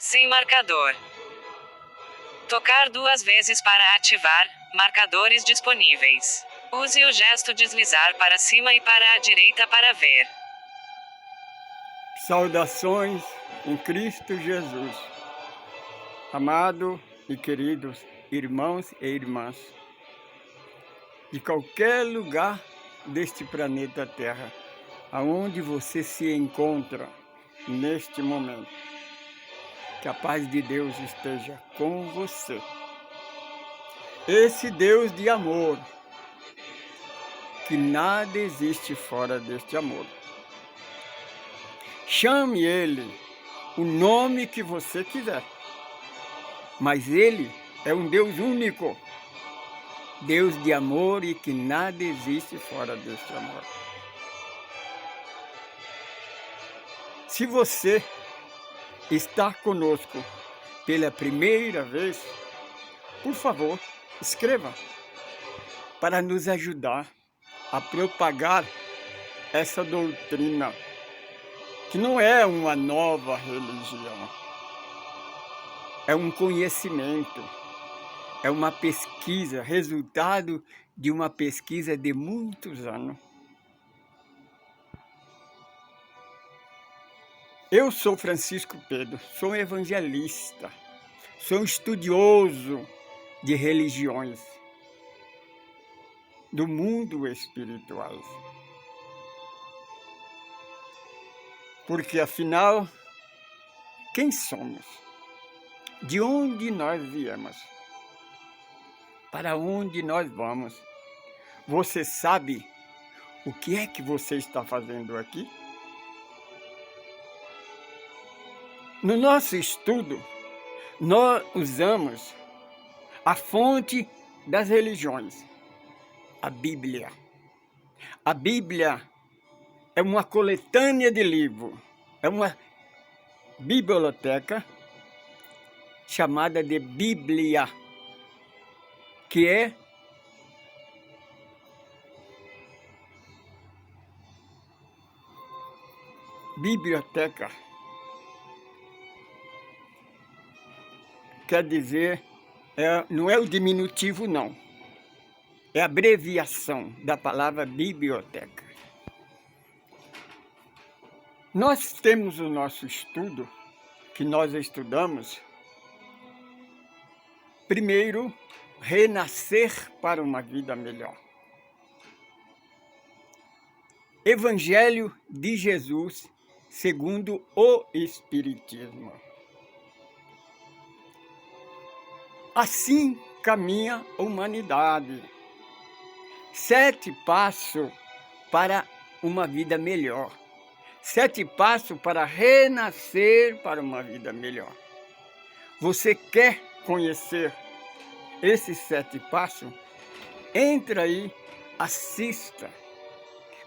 Sem marcador. Tocar 2 vezes para ativar. Marcadores disponíveis. Use o gesto deslizar para cima e para a direita para ver. Saudações em Cristo Jesus. Amado e queridos irmãos e irmãs, de qualquer lugar deste planeta Terra, aonde você se encontra neste momento, que a paz de Deus esteja com você. Esse Deus de amor, que nada existe fora deste amor. Chame Ele o nome que você quiser, mas Ele é um Deus único, Deus de amor e que nada existe fora deste amor. Se você está conosco pela primeira vez, por favor, escreva para nos ajudar a propagar essa doutrina, que não é uma nova religião, é um conhecimento, é uma pesquisa, resultado de uma pesquisa de muitos anos. Eu sou Francisco Pedro, sou evangelista, sou estudioso de religiões do mundo espiritual. Porque afinal, quem somos? De onde nós viemos? Para onde nós vamos? Você sabe o que é que você está fazendo aqui? No nosso estudo, nós usamos a fonte das religiões, a Bíblia. A Bíblia é uma coletânea de livros, é uma biblioteca chamada de Bíblia, que é biblioteca. Quer dizer, não é o diminutivo não, é a abreviação da palavra biblioteca. Nós temos o nosso estudo, que nós estudamos, primeiro, renascer para uma vida melhor. Evangelho de Jesus segundo o Espiritismo. Assim caminha a humanidade. 7 passos para uma vida melhor. 7 passos para renascer para uma vida melhor. Você quer conhecer esses 7 passos? Entra aí, assista,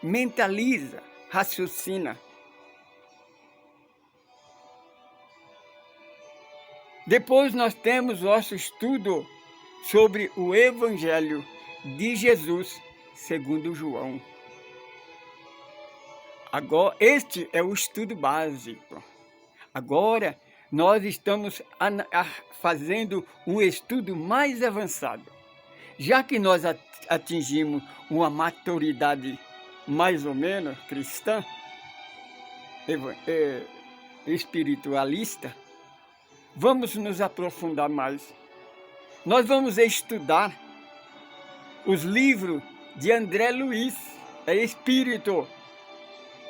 mentaliza, raciocina. Depois nós temos nosso estudo sobre o Evangelho de Jesus segundo João. Agora, este é o estudo básico. Agora, nós estamos fazendo um estudo mais avançado. Já que nós atingimos uma maturidade mais ou menos cristã, espiritualista, vamos nos aprofundar mais. Nós vamos estudar os livros de André Luiz, é Espírito,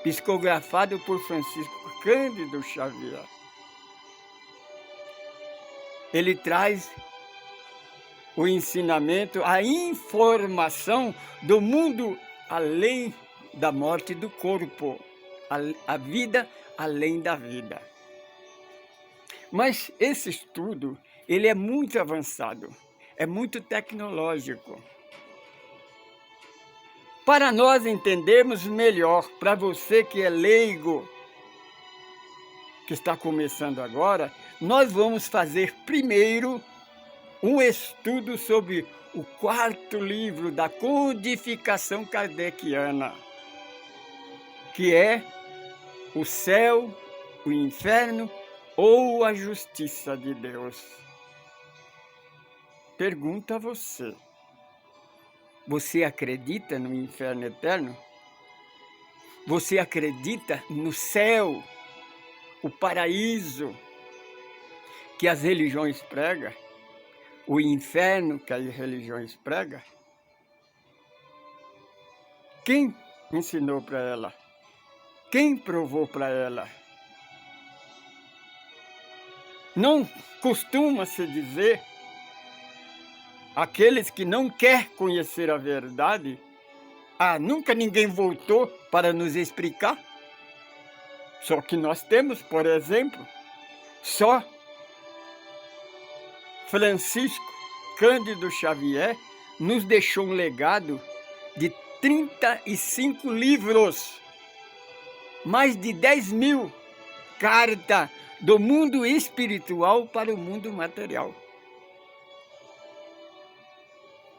psicografado por Francisco Cândido Xavier. Ele traz o ensinamento, a informação do mundo além da morte do corpo, a vida além da vida. Mas esse estudo, ele é muito avançado, é muito tecnológico. Para nós entendermos melhor, para você que é leigo, que está começando agora, nós vamos fazer primeiro um estudo sobre o 4º livro da codificação kardeciana, que é o céu, o inferno ou a justiça de Deus? Pergunta a você. Você acredita no inferno eterno? Você acredita no céu, o paraíso que as religiões pregam? O inferno que as religiões pregam? Quem ensinou para ela? Quem provou para ela? Não costuma se dizer, aqueles que não querem conhecer a verdade, nunca ninguém voltou para nos explicar? Só que nós temos, por exemplo, só Francisco Cândido Xavier nos deixou um legado de 35 livros, mais de 10.000 cartas do mundo espiritual para o mundo material.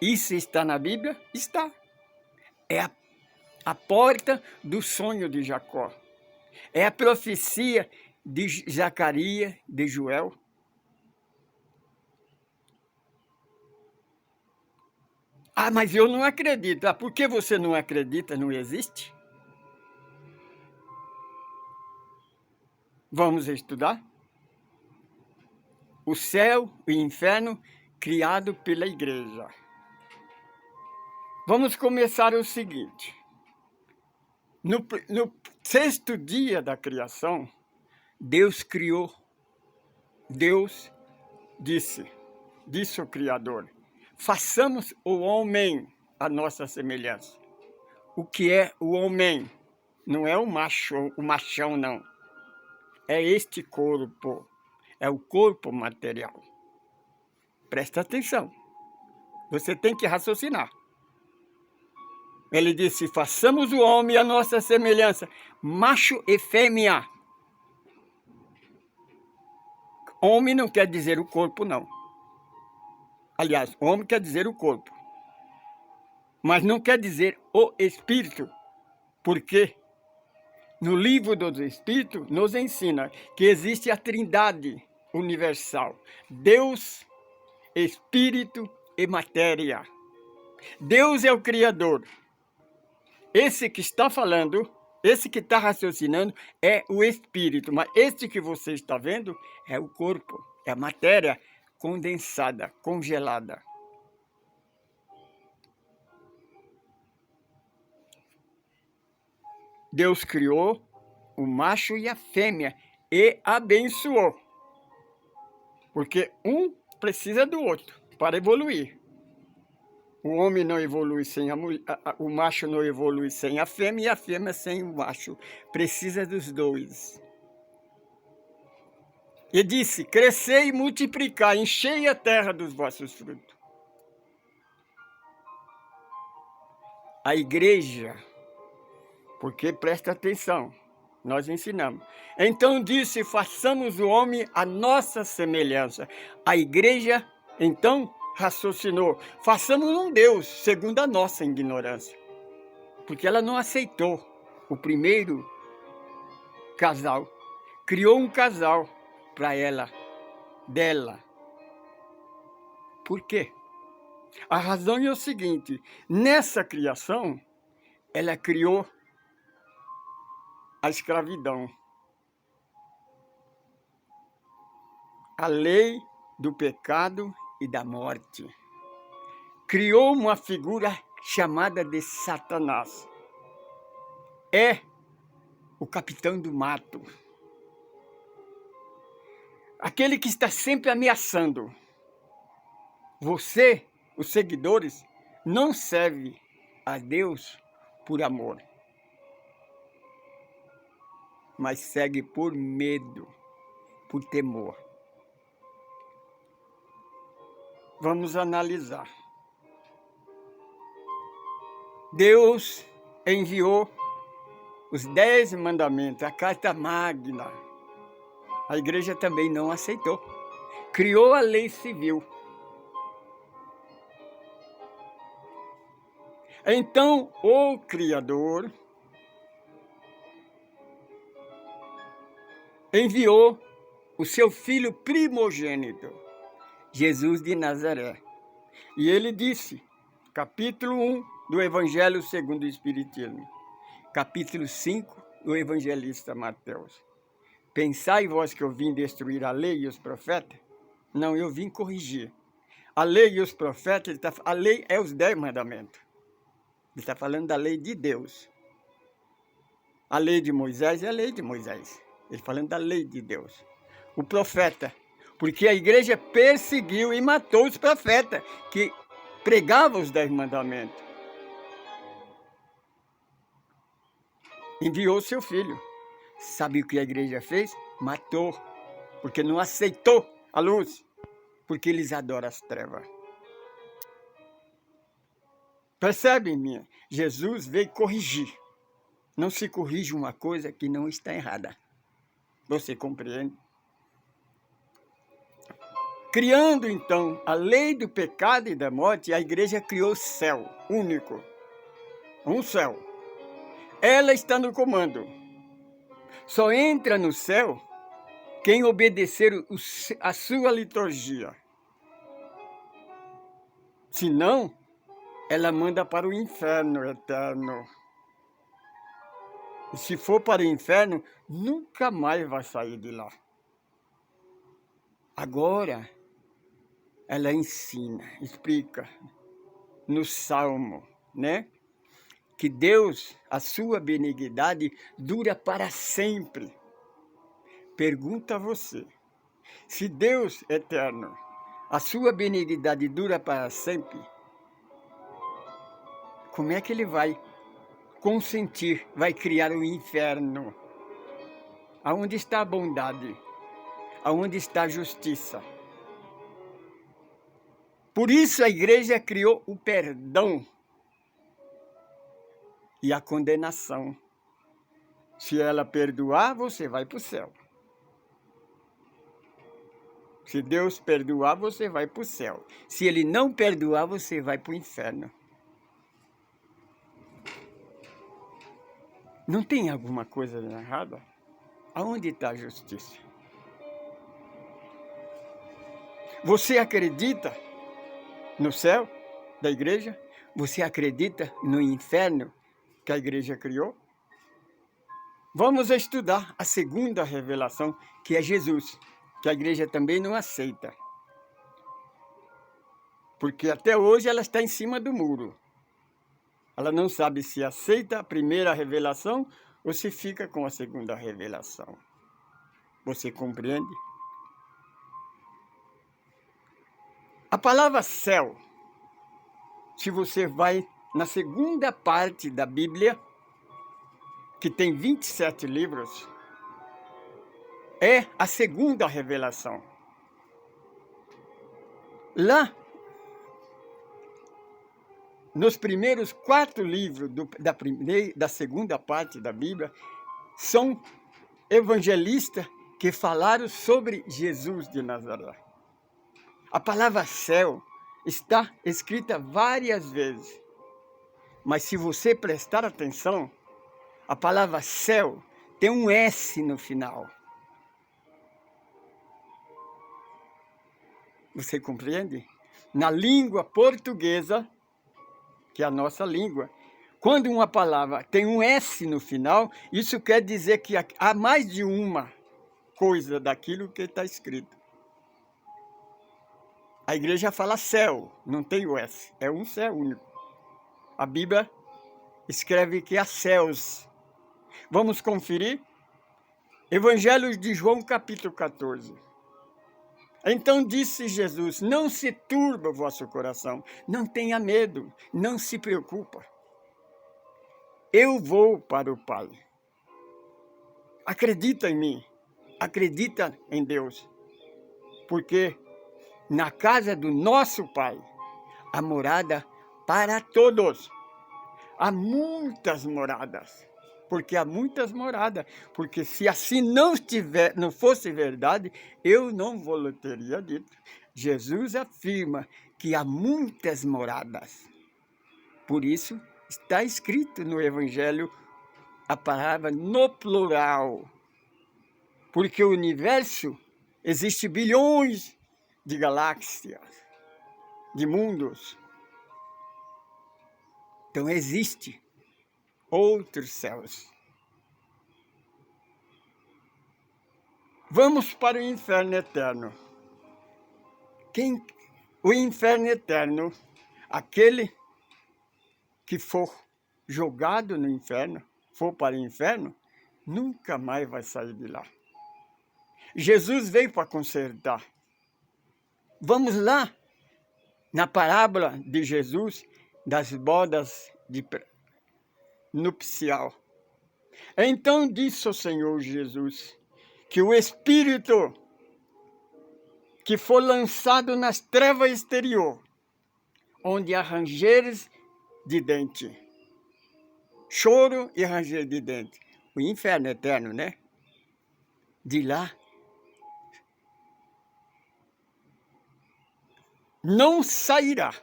Isso está na Bíblia? Está. É a porta do sonho de Jacó. É a profecia de Zacarias, de Joel. Mas eu não acredito. Por que você não acredita? Não existe? Vamos estudar? O céu e o inferno criado pela igreja. Vamos começar o seguinte. No 6º dia da criação, Deus criou. Deus disse o Criador: façamos o homem à nossa semelhança. O que é o homem? Não é o machão, não. É este corpo. É o corpo material. Presta atenção. Você tem que raciocinar. Ele disse: façamos o homem à nossa semelhança, macho e fêmea. Homem não quer dizer o corpo, não. Aliás, homem quer dizer o corpo. Mas não quer dizer o espírito. Porque no livro dos Espíritos nos ensina que existe a Trindade universal. Deus, Espírito e matéria. Deus é o Criador. Esse que está falando, esse que está raciocinando é o Espírito. Mas esse que você está vendo é o corpo, é a matéria condensada, congelada. Deus criou o macho e a fêmea e abençoou. Porque um precisa do outro para evoluir. O homem não evolui sem a mulher, o macho não evolui sem a fêmea e a fêmea sem o macho. Precisa dos dois. E disse: crescei e multiplicai, enchei a terra dos vossos frutos. A igreja, porque presta atenção, nós ensinamos. Então disse: façamos o homem à nossa semelhança. A igreja, então, raciocinou: façamos um Deus segundo a nossa ignorância. Porque ela não aceitou o primeiro casal. Criou um casal para ela, dela. Por quê? A razão é o seguinte: nessa criação, ela criou a escravidão. A lei do pecado e da morte. Criou uma figura chamada de Satanás. É o capitão do mato. Aquele que está sempre ameaçando. Você, os seguidores, não serve a Deus por amor, mas segue por medo, por temor. Vamos analisar. Deus enviou os 10 mandamentos, a Carta Magna. A igreja também não aceitou. Criou a lei civil. Então, o Criador enviou o seu filho primogênito, Jesus de Nazaré. E ele disse, capítulo 1 do Evangelho segundo o Espiritismo, capítulo 5 do evangelista Mateus. Pensai vós que eu vim destruir a lei e os profetas? Não, eu vim corrigir. A lei e os profetas, a lei é os 10 mandamentos. Ele está falando da lei de Deus. A lei de Moisés é a lei de Moisés. Ele está falando da lei de Deus. O profeta, porque a igreja perseguiu e matou os profetas que pregavam os 10 mandamentos. Enviou seu filho. Sabe o que a igreja fez? Matou, porque não aceitou a luz, porque eles adoram as trevas. Percebe, minha? Jesus veio corrigir. Não se corrige uma coisa que não está errada. Você compreende? Criando, então, a lei do pecado e da morte, a igreja criou o céu único. Um céu. Ela está no comando. Só entra no céu quem obedecer a sua liturgia. Senão, ela manda para o inferno eterno. E se for para o inferno, nunca mais vai sair de lá. Agora, ela ensina, explica no Salmo, né? Que Deus, a sua benignidade, dura para sempre. Pergunta a você, se Deus eterno, a sua benignidade dura para sempre, como é que ele vai consentir, vai criar o inferno? Aonde está a bondade? Aonde está a justiça? Por isso a igreja criou o perdão e a condenação. Se ela perdoar, você vai para o céu. Se Deus perdoar, você vai para o céu. Se Ele não perdoar, você vai para o inferno. Não tem alguma coisa errada? Aonde está a justiça? Você acredita no céu da igreja? Você acredita no inferno que a igreja criou? Vamos estudar a segunda revelação, que é Jesus, que a igreja também não aceita. Porque até hoje ela está em cima do muro. Ela não sabe se aceita a primeira revelação ou se fica com a segunda revelação. Você compreende? A palavra céu, se você vai na segunda parte da Bíblia, que tem 27 livros, é a segunda revelação. Lá, nos primeiros 4 livros da segunda parte da Bíblia, são evangelistas que falaram sobre Jesus de Nazaré. A palavra céu está escrita várias vezes, mas se você prestar atenção, a palavra céu tem um S no final. Você compreende? Na língua portuguesa, que é a nossa língua, quando uma palavra tem um S no final, isso quer dizer que há mais de uma coisa daquilo que está escrito. A igreja fala céu, não tem o S, é um céu único. A Bíblia escreve que há céus. Vamos conferir? Evangelho de João, capítulo 14. Então disse Jesus, não se turba o vosso coração, não tenha medo, não se preocupa. Eu vou para o Pai. Acredita em mim, acredita em Deus, porque na casa do nosso Pai há morada para todos. Há muitas moradas. Porque há muitas moradas. Porque se assim não fosse verdade, eu não vou teria dito. Jesus afirma que há muitas moradas. Por isso, está escrito no Evangelho a palavra no plural. Porque o universo Existem bilhões de galáxias, de mundos. Então existe outros céus. Vamos para o inferno eterno. O inferno eterno, aquele que for jogado no inferno, for para o inferno, nunca mais vai sair de lá. Jesus veio para consertar. Vamos lá, na parábola de Jesus, das bodas nupcial. Então disse o Senhor Jesus, que o espírito que for lançado nas trevas exterior, onde há rangeres de dente, choro e ranger de dente, o inferno eterno, né? De lá não sairá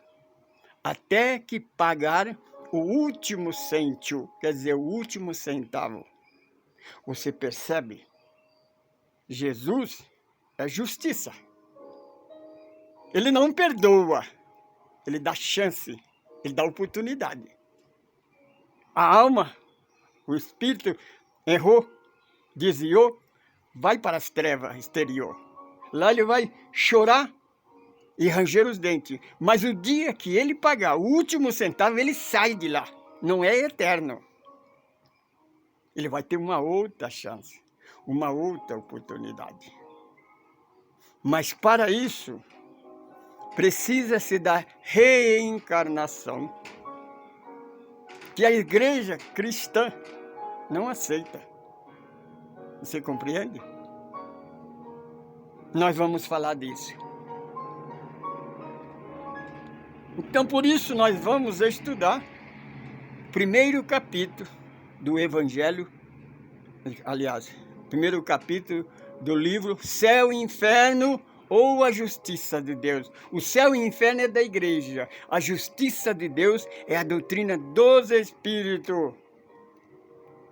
até que pagar o último cêntimo, quer dizer, o último centavo. Você percebe? Jesus é justiça. Ele não perdoa, ele dá chance, ele dá oportunidade. A alma, o espírito errou, desviou, vai para as trevas exterior. Lá ele vai chorar e ranger os dentes. Mas o dia que ele pagar o último centavo, ele sai de lá. Não é eterno. Ele vai ter uma outra chance, uma outra oportunidade. Mas para isso, precisa-se da reencarnação, que a igreja cristã não aceita. Você compreende? Nós vamos falar disso. Então, por isso, nós vamos estudar o primeiro capítulo do Evangelho, aliás, primeiro capítulo do livro Céu e Inferno ou a Justiça de Deus. O céu e o inferno é da igreja. A justiça de Deus é a doutrina dos Espíritos.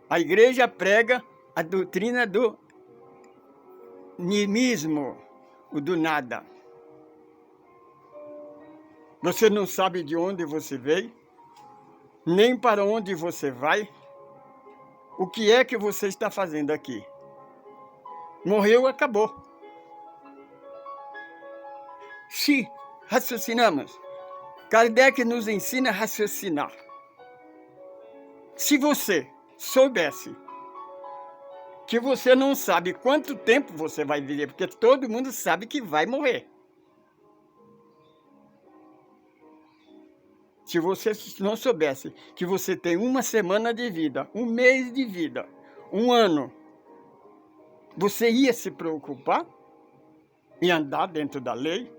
A igreja prega a doutrina do niilismo, o do nada. Você não sabe de onde você veio, nem para onde você vai. O que é que você está fazendo aqui? Morreu, acabou. Se raciocinamos, Kardec nos ensina a raciocinar. Se você soubesse que você não sabe quanto tempo você vai viver, porque todo mundo sabe que vai morrer. Se você não soubesse que você tem uma semana de vida, um mês de vida, um ano, você ia se preocupar em andar dentro da lei?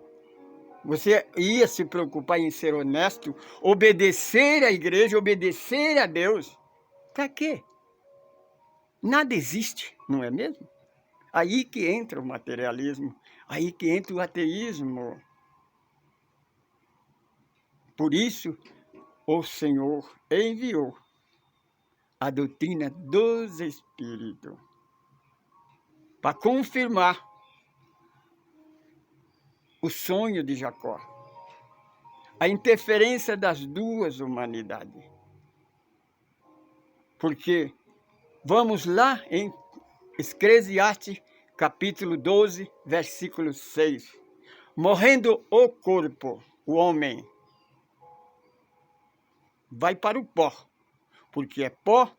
Você ia se preocupar em ser honesto, obedecer à igreja, obedecer a Deus? Para quê? Nada existe, não é mesmo? Aí que entra o materialismo, aí que entra o ateísmo. Por isso, o Senhor enviou a doutrina dos Espíritos para confirmar o sonho de Jacó, a interferência das duas humanidades. Porque, vamos lá em Eclesiastes, capítulo 12, versículo 6. Morrendo o corpo, o homem vai para o pó, porque é pó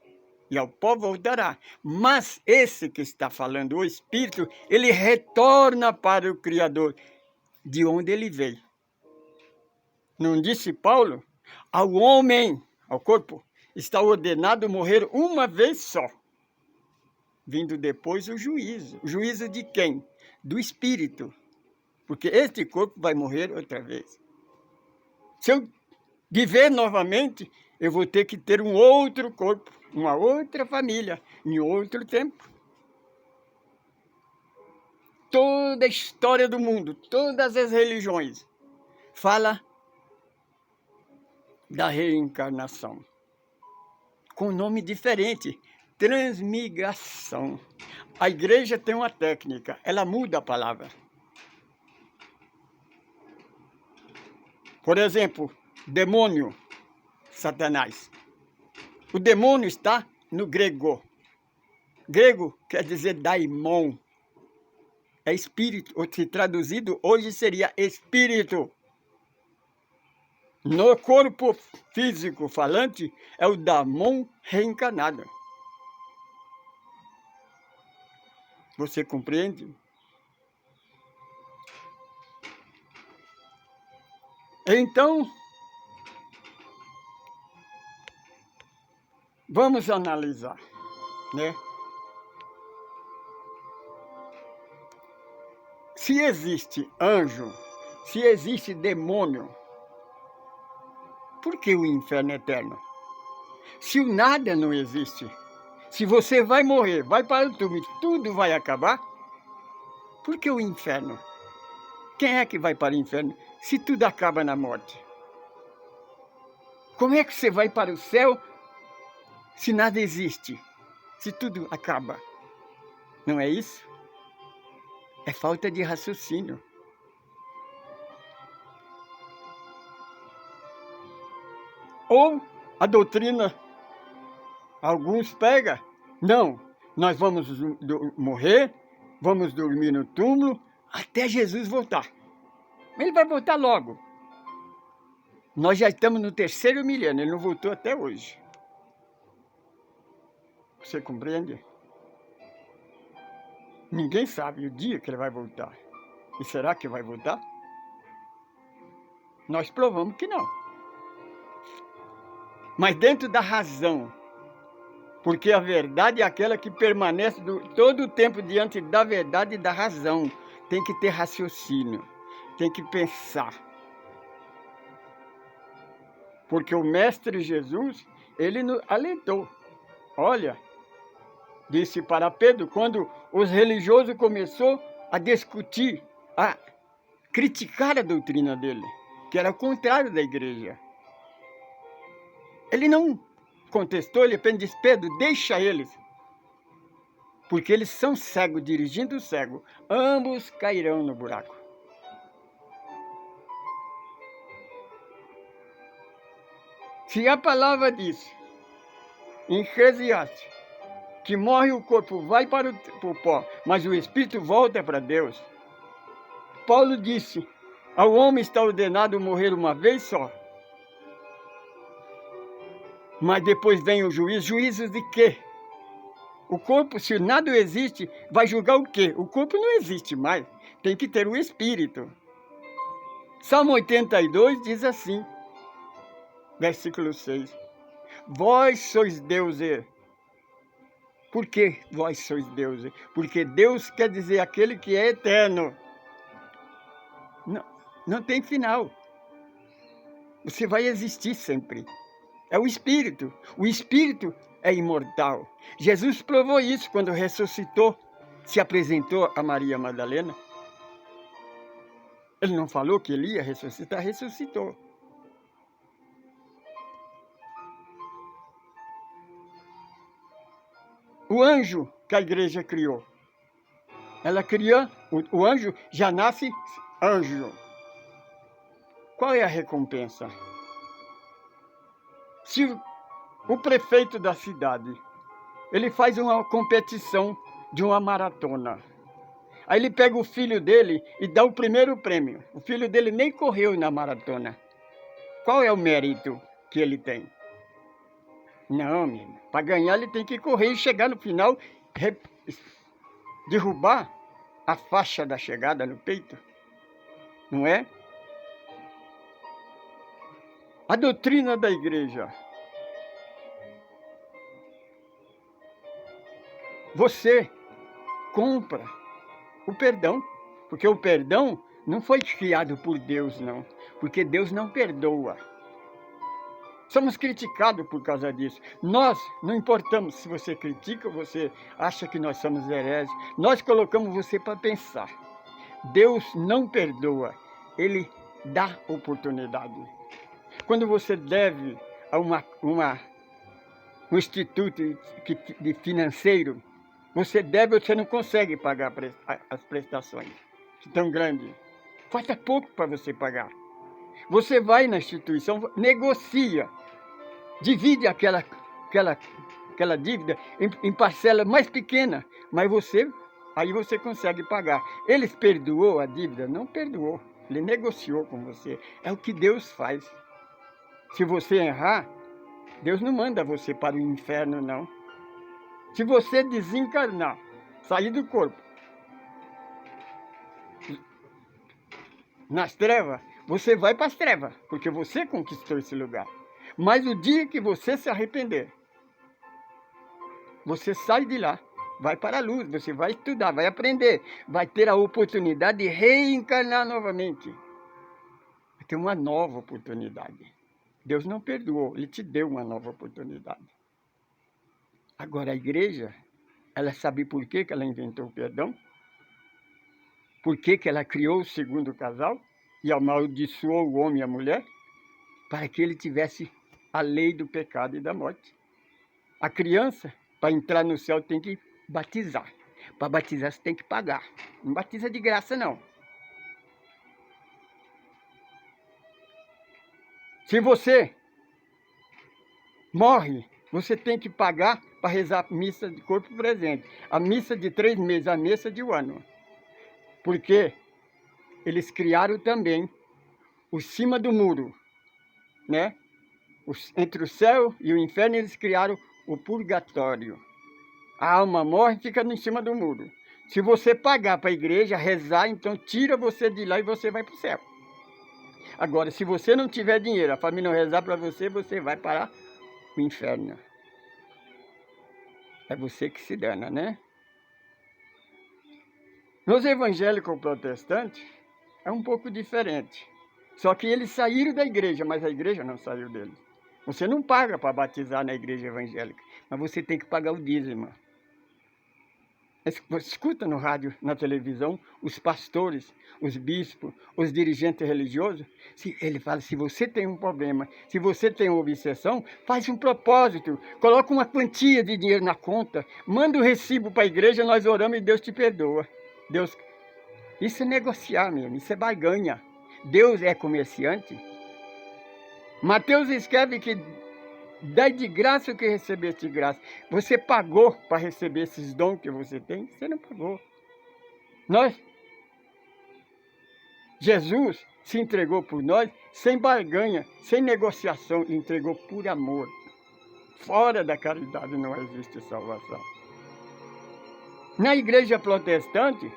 e ao pó voltará. Mas esse que está falando, o Espírito, ele retorna para o Criador, de onde ele veio. Não disse Paulo? Ao homem, ao corpo, está ordenado morrer uma vez só. Vindo depois o juízo. O juízo de quem? Do Espírito. Porque este corpo vai morrer outra vez. Se eu viver novamente, eu vou ter que ter um outro corpo, uma outra família, em outro tempo. Toda a história do mundo, todas as religiões, fala da reencarnação. Com nome diferente, transmigração. A igreja tem uma técnica, ela muda a palavra. Por exemplo, demônio, Satanás. O demônio está no grego. Grego quer dizer daimon. É espírito, ou se traduzido hoje seria espírito. No corpo físico falante é o daimon reencarnado. Você compreende? Então, vamos analisar, né? Se existe anjo, se existe demônio, por que o inferno é eterno? Se o nada não existe, se você vai morrer, vai para o túmulo, tudo vai acabar, por que o inferno? Quem é que vai para o inferno se tudo acaba na morte? Como é que você vai para o céu se nada existe? Se tudo acaba? Não é isso? É falta de raciocínio. Ou a doutrina, alguns pegam, não, nós vamos morrer, vamos dormir no túmulo até Jesus voltar. Ele vai voltar logo. Nós já estamos no 3º milênio, ele não voltou até hoje. Você compreende? Ninguém sabe o dia que ele vai voltar. E será que vai voltar? Nós provamos que não. Mas dentro da razão. Porque a verdade é aquela que permanece todo o tempo diante da verdade e da razão. Tem que ter raciocínio. Tem que pensar. Porque o Mestre Jesus, ele nos alertou. Olha, disse para Pedro, quando os religiosos começaram a discutir, a criticar a doutrina dele, que era o contrário da igreja. Ele não contestou, ele apenas disse, Pedro, deixa eles, porque eles são cegos, dirigindo o cego, ambos cairão no buraco. Se a palavra diz, em Eclesiastes, que morre o corpo, vai para o pó, mas o espírito volta para Deus. Paulo disse, ao homem está ordenado morrer uma vez só. Mas depois vem o juízo. Juízo de quê? O corpo, se nada existe, vai julgar o quê? O corpo não existe mais. Tem que ter o espírito. Salmo 82 diz assim, versículo 6. Vós sois deuses. Por que vós sois deuses? Porque Deus quer dizer aquele que é eterno. Não tem final. Você vai existir sempre. É o Espírito. O Espírito é imortal. Jesus provou isso quando ressuscitou, se apresentou a Maria Madalena. Ele não falou que ele ia ressuscitar, ressuscitou. O anjo que a igreja criou. Ela criou, o anjo já nasce anjo. Qual é a recompensa? Se o prefeito da cidade, ele faz uma competição de uma maratona. Aí ele pega o filho dele e dá o primeiro prêmio. O filho dele nem correu na maratona. Qual é o mérito que ele tem? Não, menino. Para ganhar ele tem que correr e chegar no final, derrubar a faixa da chegada no peito. Não é? A doutrina da igreja. Você compra o perdão, porque o perdão não foi criado por Deus, não. Porque Deus não perdoa. Somos criticados por causa disso. Nós não importamos se você critica ou você acha que nós somos hereges. Nós colocamos você para pensar. Deus não perdoa, Ele dá oportunidade. Quando você deve a um instituto de financeiro, você deve ou você não consegue pagar as prestações, tão grande. Falta pouco para você pagar. Você vai na instituição, negocia, divide aquela dívida em parcela mais pequena, mas aí você consegue pagar. Eles perdoou a dívida? Não perdoou. Ele negociou com você. É o que Deus faz. Se você errar, Deus não manda você para o inferno, não. Se você desencarnar, sair do corpo, nas trevas, você vai para as trevas, porque você conquistou esse lugar. Mas o dia que você se arrepender, você sai de lá, vai para a luz, você vai estudar, vai aprender, vai ter a oportunidade de reencarnar novamente. Vai ter uma nova oportunidade. Deus não perdoou, Ele te deu uma nova oportunidade. Agora a igreja, ela sabe por que ela inventou o perdão? Por que ela criou o segundo casal e amaldiçoou o homem e a mulher? Para que ele tivesse a lei do pecado e da morte. A criança, para entrar no céu, tem que batizar. Para batizar, você tem que pagar. Não batiza de graça, não. Se você morre, você tem que pagar para rezar a missa de corpo presente. A missa de 3 meses, a missa de 1 ano. Porque eles criaram também o cima do muro, né? Entre o céu e o inferno, eles criaram o purgatório. A alma morre e fica em cima do muro. Se você pagar para a igreja, rezar, então tira você de lá e você vai para o céu. Agora, se você não tiver dinheiro, a família não rezar para você, você vai para o inferno. É você que se dana, né? Nos evangélicos protestantes, é um pouco diferente. Só que eles saíram da igreja, mas a igreja não saiu deles. Você não paga para batizar na igreja evangélica, mas você tem que pagar o dízimo. Escuta no rádio, na televisão, os pastores, os bispos, os dirigentes religiosos. Ele fala, se você tem um problema, se você tem uma obsessão, faz um propósito, coloca uma quantia de dinheiro na conta, manda o recibo para a igreja, nós oramos e Deus te perdoa. Isso é negociar mesmo, isso é barganha. Deus é comerciante. Mateus escreve que dai de graça o que recebeste de graça. Você pagou para receber esses dons que você tem? Você não pagou. Jesus se entregou por nós sem barganha, sem negociação, entregou por amor. Fora da caridade não existe salvação. Na igreja protestante,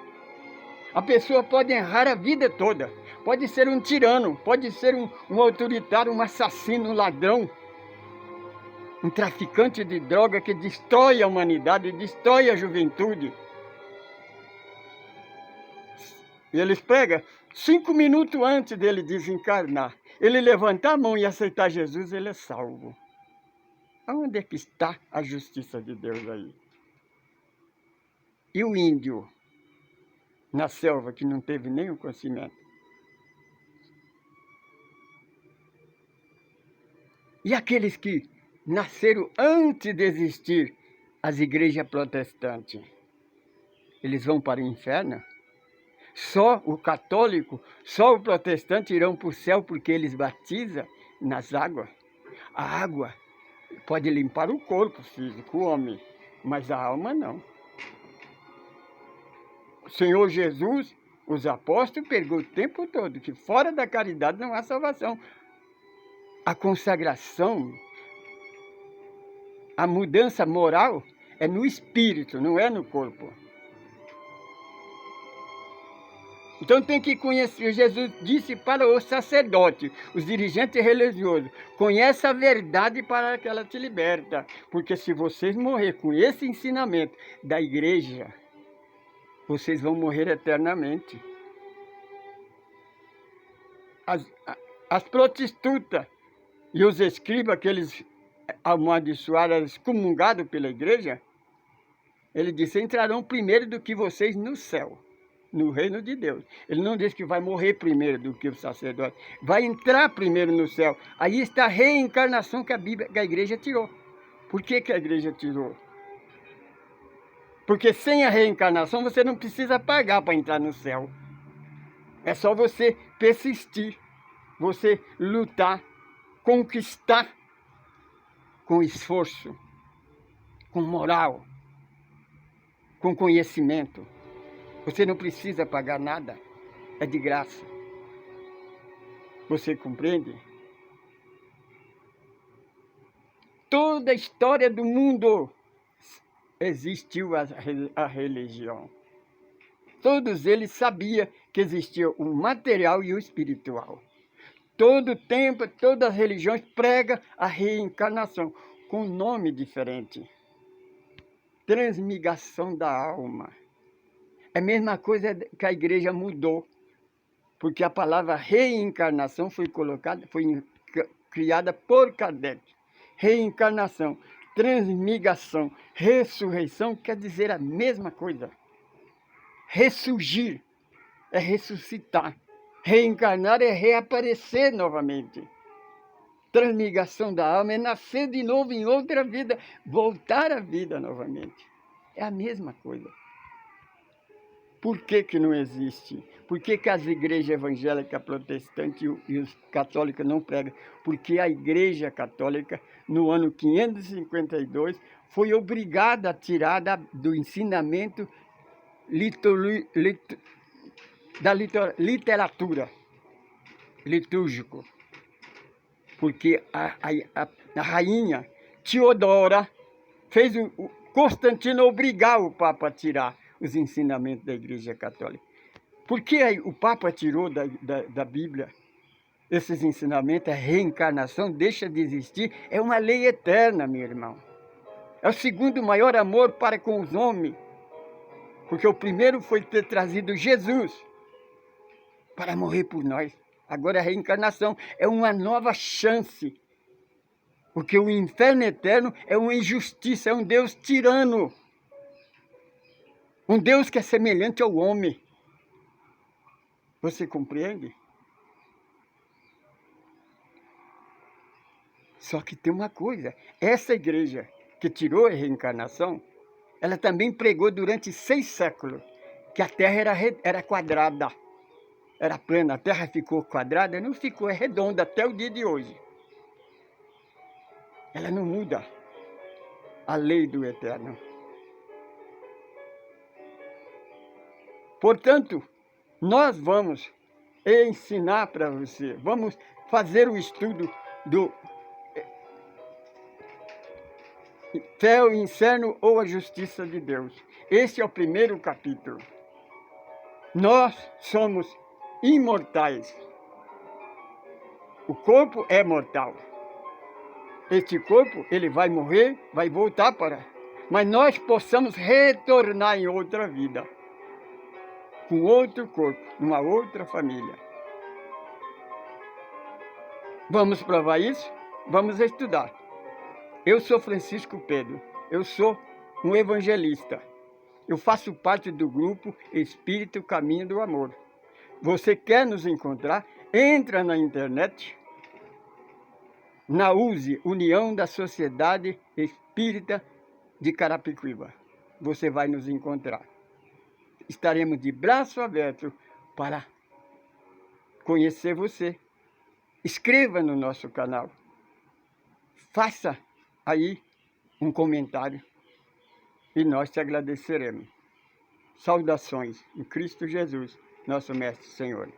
a pessoa pode errar a vida toda. Pode ser um tirano, pode ser um autoritário, um assassino, um ladrão, um traficante de droga que destrói a humanidade, destrói a juventude. E eles pegam 5 minutos antes dele desencarnar. Ele levantar a mão e aceitar Jesus, ele é salvo. Aonde é que está a justiça de Deus aí? E o índio, na selva, que não teve nenhum conhecimento? E aqueles que nasceram antes de existir as igrejas protestantes, eles vão para o inferno? Só o católico, só o protestante irão para o céu porque eles batizam nas águas. A água pode limpar o corpo físico, o homem, mas a alma não. O Senhor Jesus, os apóstolos, pegou o tempo todo que fora da caridade não há salvação. A consagração, a mudança moral é no espírito, não é no corpo. Então tem que conhecer, Jesus disse para o sacerdote, os dirigentes religiosos, conhece a verdade para que ela te liberta. Porque se vocês morrer com esse ensinamento da igreja, vocês vão morrer eternamente. As prostitutas e os escribas que eles amaldiçoaram, excomungados pela igreja, ele disse, entrarão primeiro do que vocês no céu, no reino de Deus. Ele não disse que vai morrer primeiro do que o sacerdote, vai entrar primeiro no céu. Aí está a reencarnação que a igreja tirou. Por que a igreja tirou? Porque sem a reencarnação você não precisa pagar para entrar no céu. É só você persistir, você lutar, conquistar com esforço, com moral, com conhecimento. Você não precisa pagar nada, é de graça. Você compreende? Toda a história do mundo existiu a religião. Todos eles sabiam que existia o material e o espiritual. Todo tempo, todas as religiões pregam a reencarnação, com um nome diferente. Transmigração da alma. É a mesma coisa que a igreja mudou, porque a palavra reencarnação foi criada por Kardec. Reencarnação, transmigração, ressurreição quer dizer a mesma coisa. Ressurgir é ressuscitar. Reencarnar é reaparecer novamente. Transmigração da alma é nascer de novo em outra vida, voltar à vida novamente. É a mesma coisa. Por que não existe? Por que as igrejas evangélicas, protestantes e os católicos não pregam? Porque a igreja católica, no ano 552, foi obrigada a tirar do ensinamento da literatura litúrgico. Porque a rainha Teodora fez o Constantino obrigar o Papa a tirar os ensinamentos da Igreja Católica. Por que o Papa tirou da Bíblia esses ensinamentos? A reencarnação deixa de existir, é uma lei eterna, meu irmão. É o segundo maior amor para com os homens. Porque o primeiro foi ter trazido Jesus para morrer por nós. Agora a reencarnação é uma nova chance. Porque o inferno eterno é uma injustiça, é um Deus tirano. Um Deus que é semelhante ao homem. Você compreende? Só que tem uma coisa. Essa igreja que tirou a reencarnação, ela também pregou durante 6 séculos que a Terra era quadrada. Era plana. A Terra ficou quadrada? Não ficou, é redonda até o dia de hoje. Ela não muda a lei do eterno. Portanto, nós vamos ensinar para você, vamos fazer o estudo do céu, inferno ou a justiça de Deus. Esse é o primeiro capítulo. Nós somos imortais. O corpo é mortal. Este corpo, ele vai morrer, vai voltar para... Mas nós possamos retornar em outra vida. Com outro corpo, numa outra família. Vamos provar isso? Vamos estudar. Eu sou Francisco Pedro, eu sou um evangelista. Eu faço parte do grupo Espírito Caminho do Amor. Você quer nos encontrar? Entra na internet, na USE, União da Sociedade Espírita de Carapicuíba. Você vai nos encontrar. Estaremos de braço aberto para conhecer você. Inscreva no nosso canal. Faça aí um comentário e nós te agradeceremos. Saudações em Cristo Jesus, nosso Mestre Senhor.